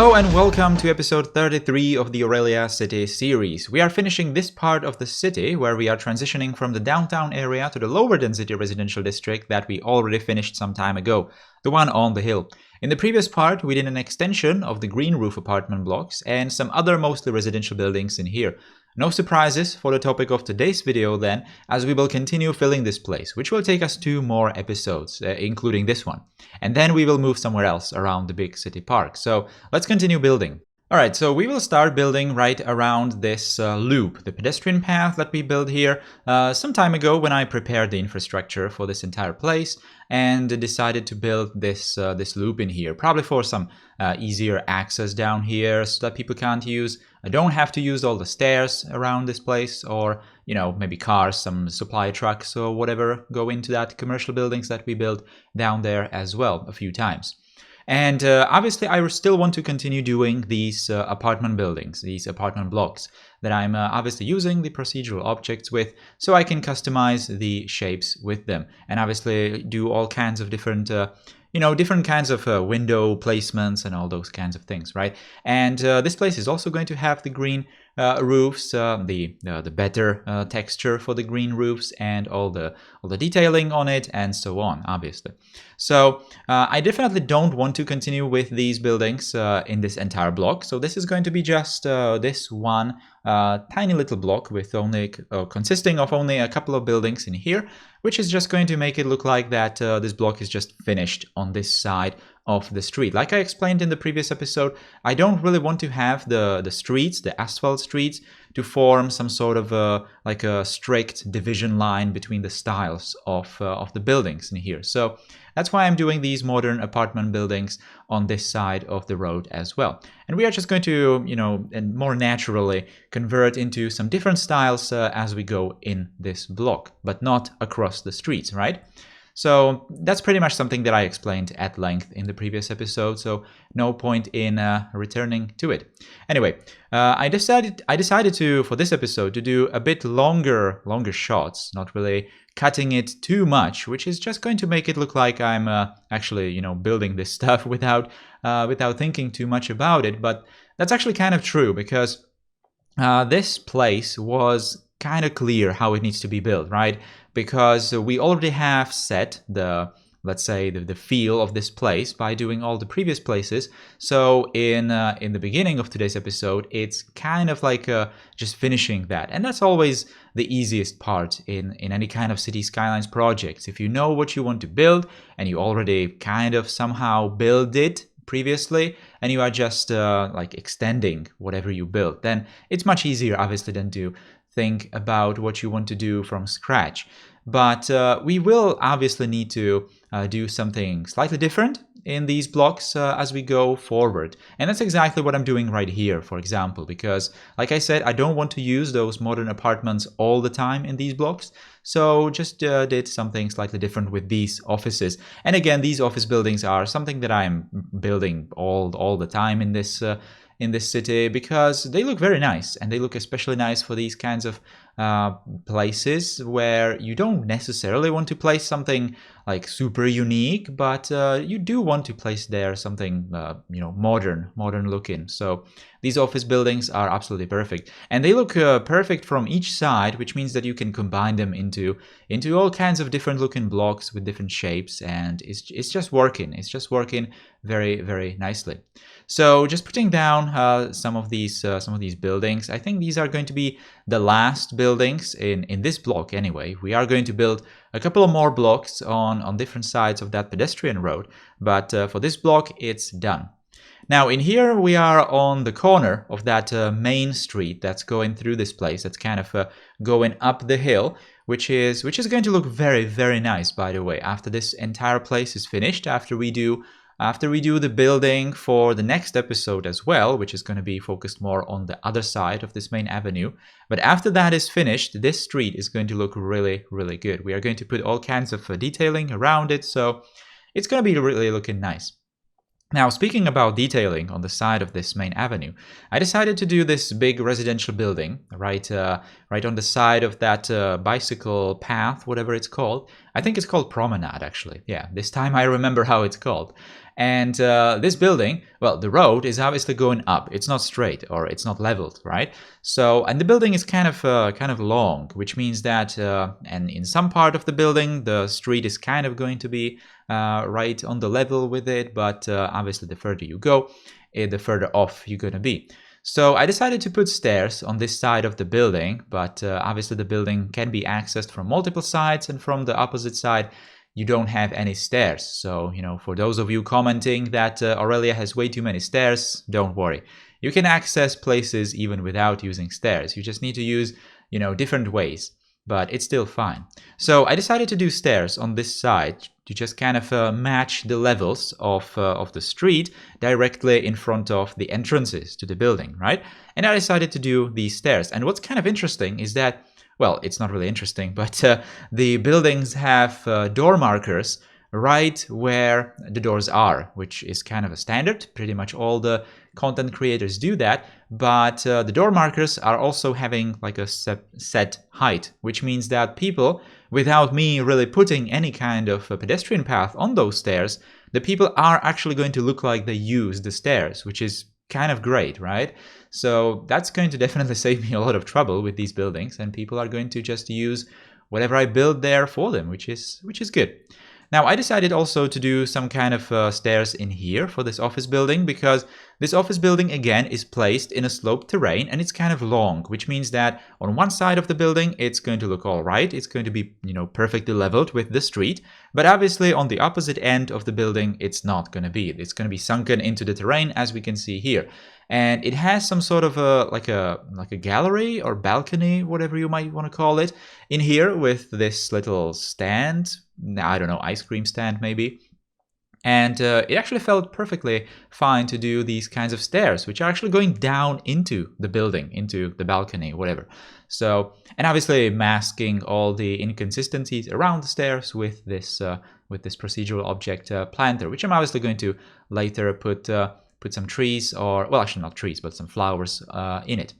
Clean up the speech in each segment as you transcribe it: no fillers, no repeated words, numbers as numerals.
Hello and welcome to episode 33 of the Aurelia City series. We are finishing this part of the city where we are transitioning from the downtown area to the lower density residential district that we already finished some time ago, the one on the hill. In the previous part, we did an extension of the green roof apartment blocks and some other mostly residential buildings in here. No surprises for the topic of today's video then, as we will continue filling this place, which will take us 2 more episodes, including this one. And then we will move somewhere else around the big city park. So let's continue building. Alright, so we will start building right around this loop, the pedestrian path that we built here some time ago when I prepared the infrastructure for this entire place and decided to build this loop in here, probably for some easier access down here so that people don't have to use all the stairs around this place, or maybe cars, some supply trucks or whatever go into that commercial buildings that we built down there as well a few times. And obviously, I still want to continue doing these apartment buildings, these apartment blocks that I'm obviously using the procedural objects with, so I can customize the shapes with them, and obviously do all kinds of different different kinds of window placements and all those kinds of things, right? And this place is also going to have the green roofs, the better texture for the green roofs, and all the detailing on it, and so on, obviously. So I definitely don't want to continue with these buildings in this entire block. So this is going to be just this one tiny little block with only consisting of only a couple of buildings in here, which is just going to make it look like that this block is just finished on this side of the street. Like I explained in the previous episode, I don't really want to have the streets, the asphalt streets, to form some sort of like a strict division line between the styles of the buildings in here. So that's why I'm doing these modern apartment buildings on this side of the road as well. And we are just going to, and more naturally convert into some different styles as we go in this block, but not across the streets, right? So that's pretty much something that I explained at length in the previous episode, so no point in returning to it. Anyway, I decided to, for this episode, to do a bit longer shots, not really cutting it too much, which is just going to make it look like I'm actually, building this stuff without thinking too much about it. But that's actually kind of true, because this place was kind of clear how it needs to be built, right? Because we already have set let's say the feel of this place by doing all the previous places. So in the beginning of today's episode, it's kind of like just finishing that, and that's always the easiest part in any kind of city skylines projects. If you know what you want to build and you already kind of somehow build it previously, and you are just like extending whatever you built, then it's much easier, obviously, than to think about what you want to do from scratch. But we will obviously need to do something slightly different in these blocks as we go forward. And that's exactly what I'm doing right here, for example, because like I said, I don't want to use those modern apartments all the time in these blocks. So just did something slightly different with these offices. And again, these office buildings are something that I'm building all the time in this city, because they look very nice, and they look especially nice for these kinds of places where you don't necessarily want to place something like super unique, but you do want to place there something modern looking. So these office buildings are absolutely perfect, and they look perfect from each side, which means that you can combine them into all kinds of different looking blocks with different shapes, and it's just working. It's just working very, very nicely. So just putting down some of these buildings. I think these are going to be the last buildings in this block anyway. We are going to build a couple of more blocks on different sides of that pedestrian road, but for this block it's done. Now in here we are on the corner of that main street that's going through this place, that's kind of going up the hill, which is going to look very, very nice, by the way, after this entire place is finished, after we do the building for the next episode as well, which is going to be focused more on the other side of this main avenue. But after that is finished, this street is going to look really, really good. We are going to put all kinds of detailing around it, so it's going to be really looking nice. Now, speaking about detailing on the side of this main avenue, I decided to do this big residential building right on the side of that bicycle path, whatever it's called. I think it's called Promenade, actually. Yeah, this time I remember how it's called. And this building, well, the road is obviously going up. It's not straight, or it's not leveled, right? So, and the building is kind of long, which means that, and in some part of the building, the street is kind of going to be right on the level with it. But obviously, the further you go, the further off you're going to be. So I decided to put stairs on this side of the building, but obviously the building can be accessed from multiple sides, and from the opposite side you don't have any stairs. So, for those of you commenting that Aurelia has way too many stairs, don't worry. You can access places even without using stairs. You just need to use, different ways, but it's still fine. So I decided to do stairs on this side to just kind of match the levels of the street directly in front of the entrances to the building, right? And I decided to do these stairs. And what's kind of interesting is that, well, it's not really interesting, but the buildings have door markers right where the doors are, which is kind of a standard. Pretty much all the content creators do that, but the door markers are also having like a set height, which means that people, without me really putting any kind of a pedestrian path on those stairs, the people are actually going to look like they use the stairs, which is kind of great, right? So that's going to definitely save me a lot of trouble with these buildings, and people are going to just use whatever I build there for them, which is good. Now, I decided also to do some kind of stairs in here for this office building, because this office building, again, is placed in a sloped terrain, and it's kind of long, which means that on one side of the building, it's going to look all right. It's going to be, perfectly leveled with the street. But obviously, on the opposite end of the building, it's not going to be. It's going to be sunken into the terrain, as we can see here. And it has some sort of like a gallery or balcony, whatever you might want to call it, in here with this little stand. I don't know, ice cream stand maybe. And it actually felt perfectly fine to do these kinds of stairs, which are actually going down into the building, into the balcony, whatever. So, and obviously masking all the inconsistencies around the stairs with this procedural object planter, which I'm obviously going to later put some trees, or, well, actually not trees, but some flowers in it.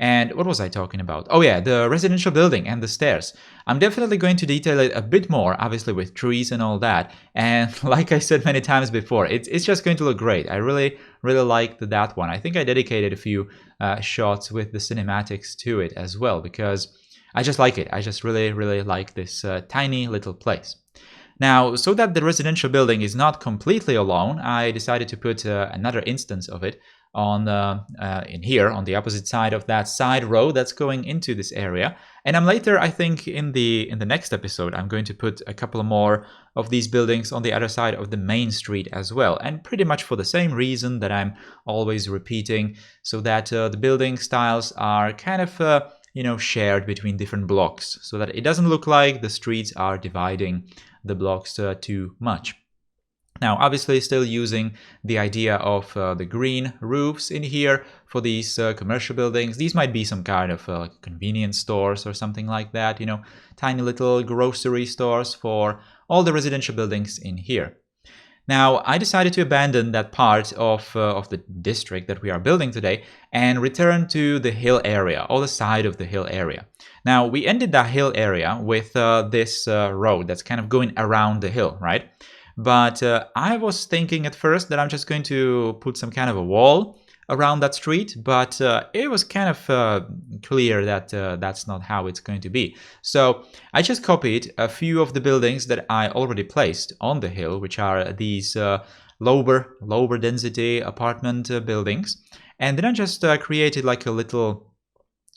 And what was I talking about? Oh yeah, the residential building and the stairs. I'm definitely going to detail it a bit more, obviously with trees and all that. And like I said many times before, it's just going to look great. I really liked that one. I think I dedicated a few shots with the cinematics to it as well, because I just like it. I just really like this tiny little place. Now, so that the residential building is not completely alone, I decided to put another instance of it on in here on the opposite side of that side road that's going into this area. And I'm later, I think in the next episode, I'm going to put a couple more of these buildings on the other side of the main street as well, and pretty much for the same reason that I'm always repeating, so that the building styles are kind of shared between different blocks, so that it doesn't look like the streets are dividing the blocks too much. Now, obviously still using the idea of the green roofs in here for these commercial buildings. These might be some kind of convenience stores or something like that, tiny little grocery stores for all the residential buildings in here. Now, I decided to abandon that part of the district that we are building today and return to the hill area, or the side of the hill area. Now, we ended that hill area with this road that's kind of going around the hill, right? But I was thinking at first that I'm just going to put some kind of a wall around that street, but it was kind of clear that that's not how it's going to be. So I just copied a few of the buildings that I already placed on the hill, which are these lower density apartment buildings, and then I just created like a little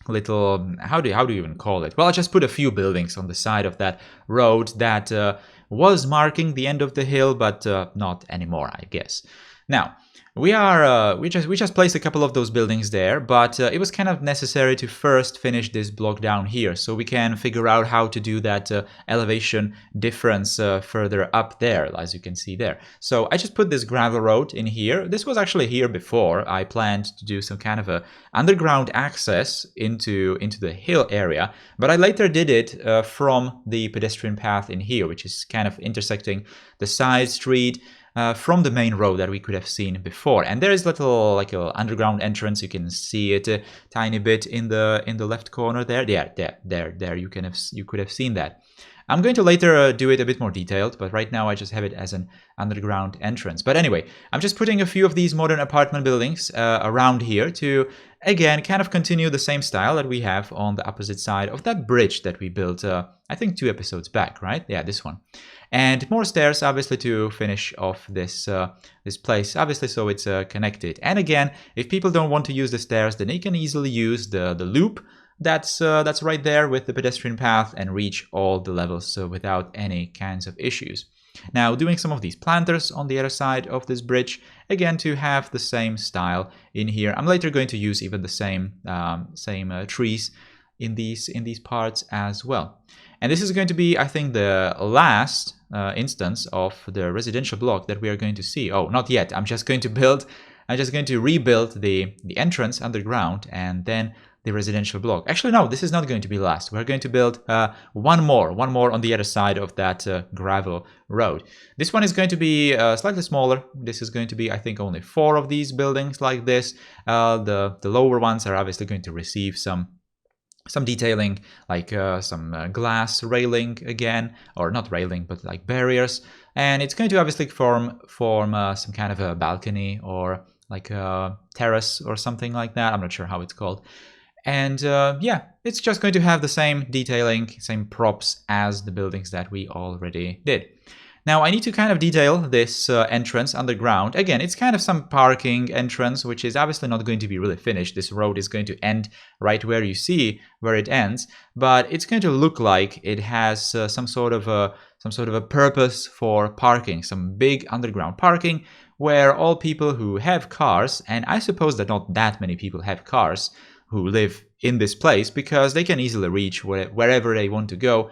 how do you even call it? Well, I just put a few buildings on the side of that road that was marking the end of the hill, but not anymore, I guess. Now, we just placed a couple of those buildings there, but it was kind of necessary to first finish this block down here, so we can figure out how to do that elevation difference further up there, as you can see there. So I just put this gravel road in here. This was actually here before. I planned to do some kind of a underground access into the hill area, but I later did it from the pedestrian path in here, which is kind of intersecting the side street from the main road that we could have seen before. And there is little like a underground entrance. You can see it a tiny bit in the left corner there. Yeah, there you could have seen that. I'm going to later do it a bit more detailed, but right now I just have it as an underground entrance. But anyway, I'm just putting a few of these modern apartment buildings around here to, again, kind of continue the same style that we have on the opposite side of that bridge that we built, I think 2 episodes back, right? Yeah, this one. And more stairs, obviously, to finish off this this place, obviously, so it's connected. And again, if people don't want to use the stairs, then they can easily use the loop that's right there with the pedestrian path and reach all the levels without any kinds of issues. Now, doing some of these planters on the other side of this bridge, again, to have the same style in here. I'm later going to use even the same trees in these parts as well. And this is going to be, I think, the last instance of the residential block that we are going to see. Oh, not yet. I'm just going to rebuild the entrance underground and then the residential block. Actually, no, this is not going to be last. We're going to build one more on the other side of that gravel road. This one is going to be slightly smaller. This is going to be, I think, only 4 of these buildings like this. The lower ones are obviously going to receive some detailing, like some glass railing again, or not railing, but like barriers. And it's going to obviously form some kind of a balcony or like a terrace or something like that. I'm not sure how it's called. And yeah, it's just going to have the same detailing, same props as the buildings that we already did. Now, I need to kind of detail this entrance underground. Again, it's kind of some parking entrance, which is obviously not going to be really finished. This road is going to end right where you see where it ends, but it's going to look like it has some sort of a purpose for parking, some big underground parking where all people who have cars, and I suppose that not that many people have cars who live in this place, because they can easily reach wherever they want to go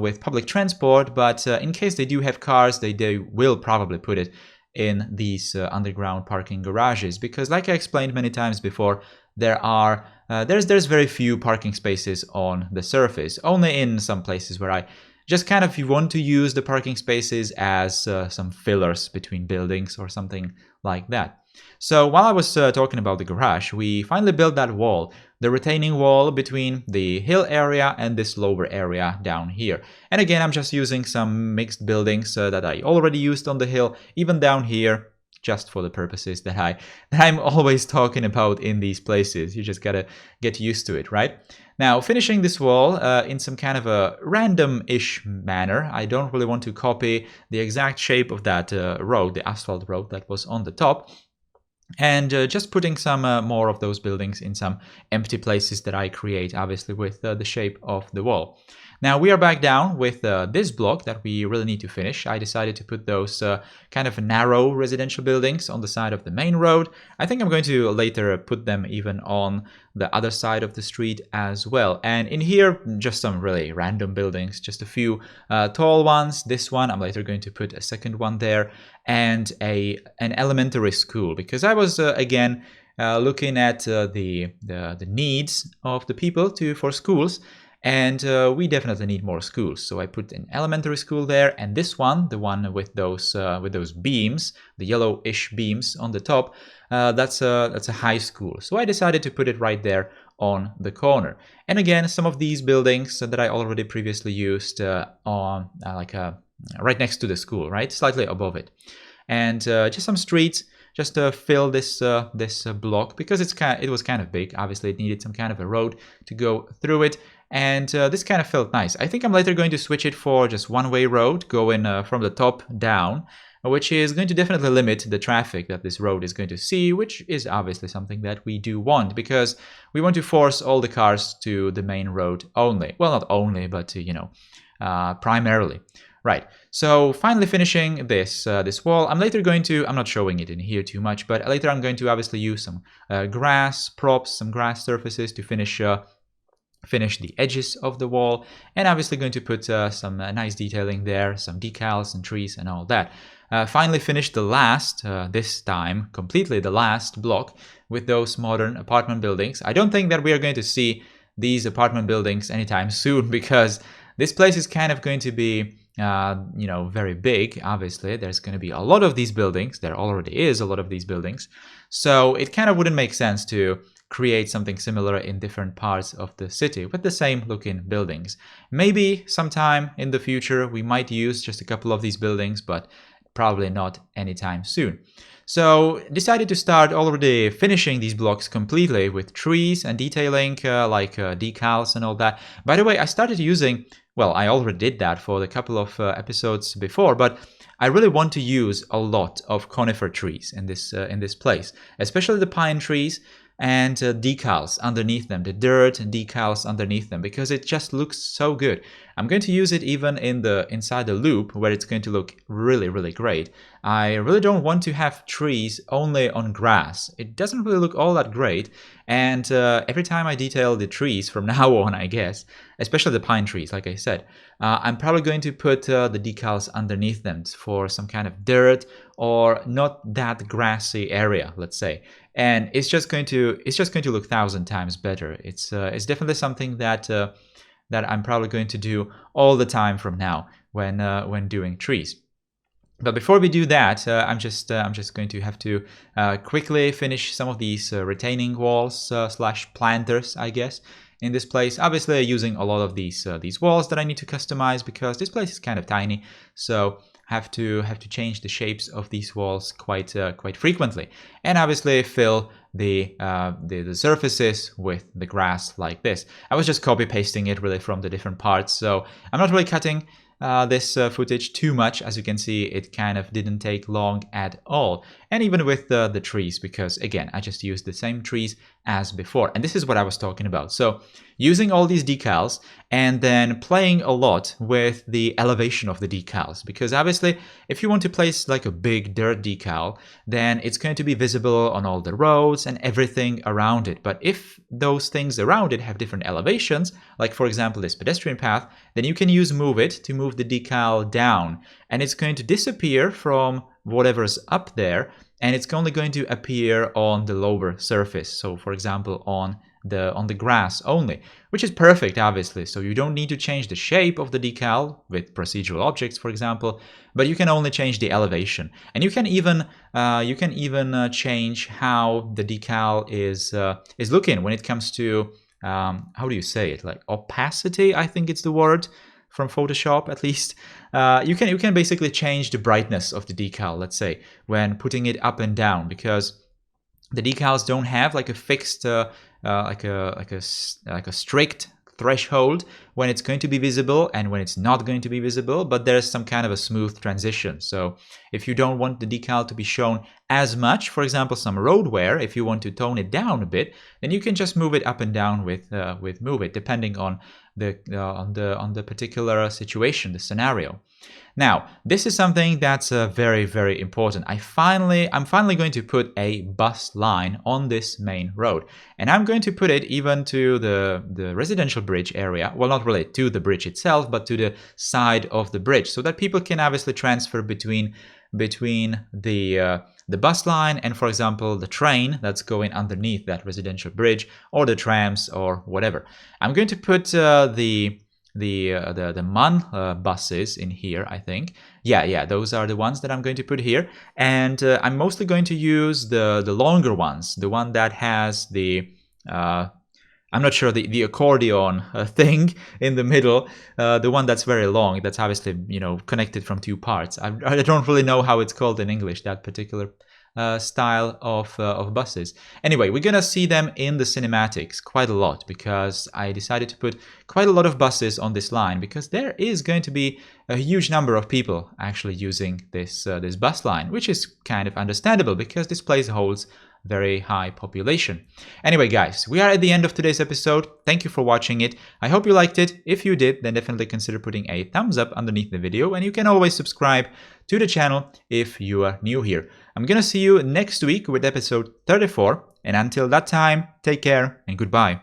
with public transport, but in case they do have cars, they will probably put it in these underground parking garages, because like I explained many times before, there's very few parking spaces on the surface, only in some places where I just kind of want to use the parking spaces as some fillers between buildings or something like that. So while I was talking about the garage, we finally built that wall, the retaining wall between the hill area and this lower area down here. And again, I'm just using some mixed buildings that I already used on the hill, even down here, just for the purposes that I'm always talking about in these places. You just gotta get used to it, right? Now, finishing this wall in some kind of a random-ish manner. I don't really want to copy the exact shape of that road, the asphalt road that was on the top. And just putting some more of those buildings in some empty places that I create, obviously, with the shape of the wall. Now we are back down with this block that we really need to finish. I decided to put those kind of narrow residential buildings on the side of the main road. I think I'm going to later put them even on the other side of the street as well. And in here, just some really random buildings, just a few tall ones. This one, I'm later going to put a second one there, and an elementary school, because I was again looking at the needs of the people for schools. And we definitely need more schools. So I put an elementary school there, and this one, the one with those beams, the yellowish beams on the top, that's a high school. So I decided to put it right there on the corner. And again, some of these buildings that I already previously used on right next to the school, right, slightly above it, and just some streets. Just to fill this block, because it was kind of big. Obviously, it needed some kind of a road to go through it, and this kind of felt nice. I think I'm later going to switch it for just one-way road going from the top down, which is going to definitely limit the traffic that this road is going to see, which is obviously something that we do want, because we want to force all the cars to the main road only. Well, not only, but primarily. Right, so finally finishing this wall. I'm not showing it in here too much, but later I'm going to obviously use some grass props, some grass surfaces to finish the edges of the wall, and obviously going to put some nice detailing there, some decals and trees and all that. Finally finished the last, this time, completely the last block with those modern apartment buildings. I don't think that we are going to see these apartment buildings anytime soon, because this place is kind of going to be very big. Obviously, there's going to be a lot of these buildings. There already is a lot of these buildings. So it kind of wouldn't make sense to create something similar in different parts of the city with the same looking buildings. Maybe sometime in the future we might use just a couple of these buildings, but probably not anytime soon. So decided to start already finishing these blocks completely with trees and detailing like decals and all that. By the way, I started using, well, I already did that for the couple of episodes before, but I really want to use a lot of conifer trees in this place, especially the pine trees and decals underneath them, the dirt and decals underneath them, because it just looks so good. I'm going to use it even inside the loop where it's going to look really, really great. I really don't want to have trees only on grass. It doesn't really look all that great. And every time I detail the trees from now on, I guess, especially the pine trees, like I said, I'm probably going to put the decals underneath them for some kind of dirt or not that grassy area, let's say. And it's just going to look 1,000 times better. It's definitely something that I'm probably going to do all the time from now when doing trees. But before we do that, I'm just going to have to quickly finish some of these retaining walls slash planters, I guess, in this place. Obviously, using a lot of these walls that I need to customize because this place is kind of tiny, so have to change the shapes of these walls quite frequently, and obviously fill the surfaces with the grass like this. I was just copy pasting it really from the different parts, so I'm not really cutting this footage too much. As you can see, it kind of didn't take long at all, and even with the trees, because again, I just used the same trees as before. And this is what I was talking about. So using all these decals and then playing a lot with the elevation of the decals, because obviously if you want to place like a big dirt decal, then it's going to be visible on all the roads and everything around it. But if those things around it have different elevations, like for example this pedestrian path, then you can use move it to move the decal down, and it's going to disappear from whatever's up there, and it's only going to appear on the lower surface. So for example on the grass only, which is perfect obviously. So you don't need to change the shape of the decal with procedural objects, for example, but you can only change the elevation, and you can even change how the decal is looking when it comes to how do you say it, like opacity, I think it's the word from Photoshop at least. You can basically change the brightness of the decal, let's say, when putting it up and down, because the decals don't have like a fixed like a strict threshold when it's going to be visible and when it's not going to be visible, but there's some kind of a smooth transition. So if you don't want the decal to be shown as much, for example some road wear, if you want to tone it down a bit, then you can just move it up and down with move it, depending on the particular situation, the scenario. Now, this is something that's very, very important. I'm finally going to put a bus line on this main road, and I'm going to put it even to the residential bridge area. Well, not really to the bridge itself, but to the side of the bridge, so that people can obviously transfer between the bus line and, for example, the train that's going underneath that residential bridge, or the trams or whatever. I'm going to put the MAN buses in here, I think. Yeah, those are the ones that I'm going to put here, and I'm mostly going to use the longer ones, the one that has the I'm not sure, the accordion thing in the middle, the one that's very long, that's obviously, you know, connected from two parts. I don't really know how it's called in English, that particular style of buses. Anyway, we're gonna see them in the cinematics quite a lot, because I decided to put quite a lot of buses on this line, because there is going to be a huge number of people actually using this bus line, which is kind of understandable because this place holds very high population. Anyway, guys, we are at the end of today's episode. Thank you for watching it. I hope you liked it. If you did, then definitely consider putting a thumbs up underneath the video, and you can always subscribe to the channel if you are new here. I'm gonna see you next week with episode 34, and until that time, take care and goodbye.